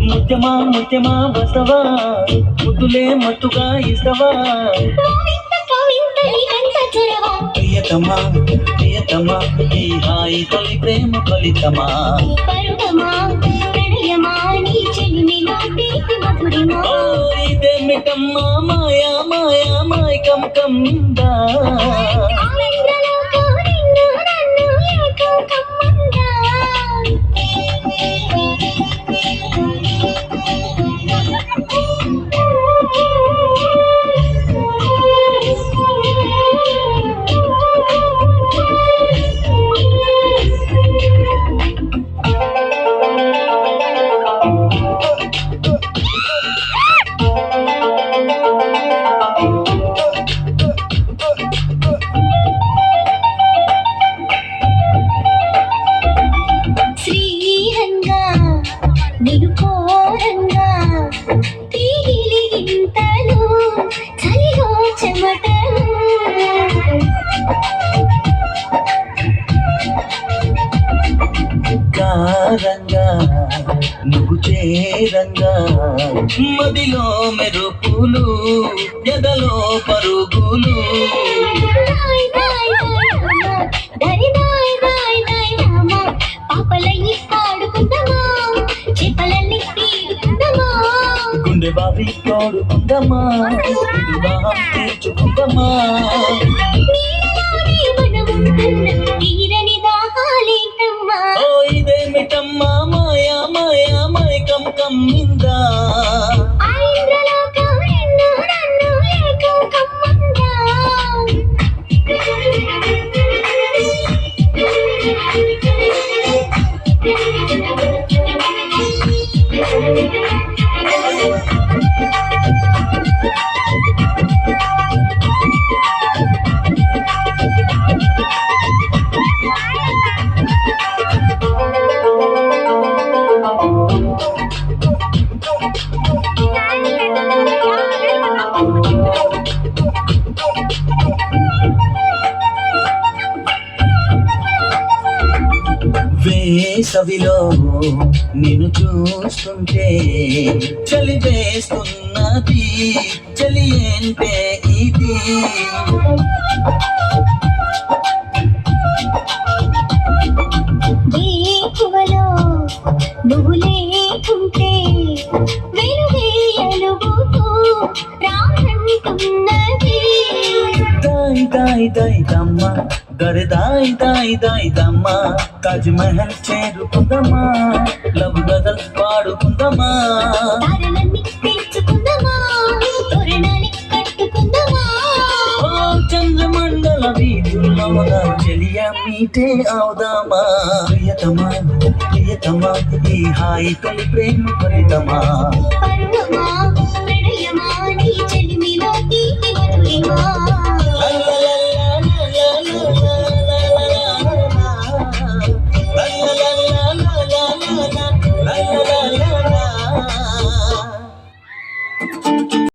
ముత్యమా ముత్యమా వసవా ముద్దులే మత్తుగా ఇసవా ప్రియతమా ప్రియతమా ఈ హాయి తొలి ప్రేమ ఫలితమా ఇదేమిటమ్మా మాయా మాయా మాయకం కమ్మిందా నిలుకోరంగా తీగిలింతలు చలిలో చెమటలు కారంగా నువ్వు చేరంగా మదిలో మెరుపులు ఎదలో పరుగులు పాపలయ్యి పాడుకుందామా చేపలన్నీ తీరుకుందామా గుండె బావి తోడుకుందామా వివాహం తీర్చుకుందామా తీరని దాహాలేటమ్మా ఓ ఇదేమిటమ్మా మాయా మాయా మాయకం కమ్మిందా వేసవిలో నిన్ను చూస్తుంటే చలి వేస్తున్నది చలి ఏంటే ఇది వేకువలో నువ్వు లేకుంటే వెలుగేయలుగుతూ రానంటున్నది దాయి దాయి దాయి దమ్మ దరి దాయి దాయి దాయి దమ్మ తాజ్ మహల్ చేరుకుందామా లవ్ గజల్ పాడుకుందామా తారలన్నీ పెంచుకుందామా తోరణాన్ని కట్టుకుందామా ఓ చంద్రమండల వీధుల్లో చెలియా మీటే అవుదామా ప్రియతమా ప్రియతమా ఈ హాయి తొలి ప్రేమ ఫలితమా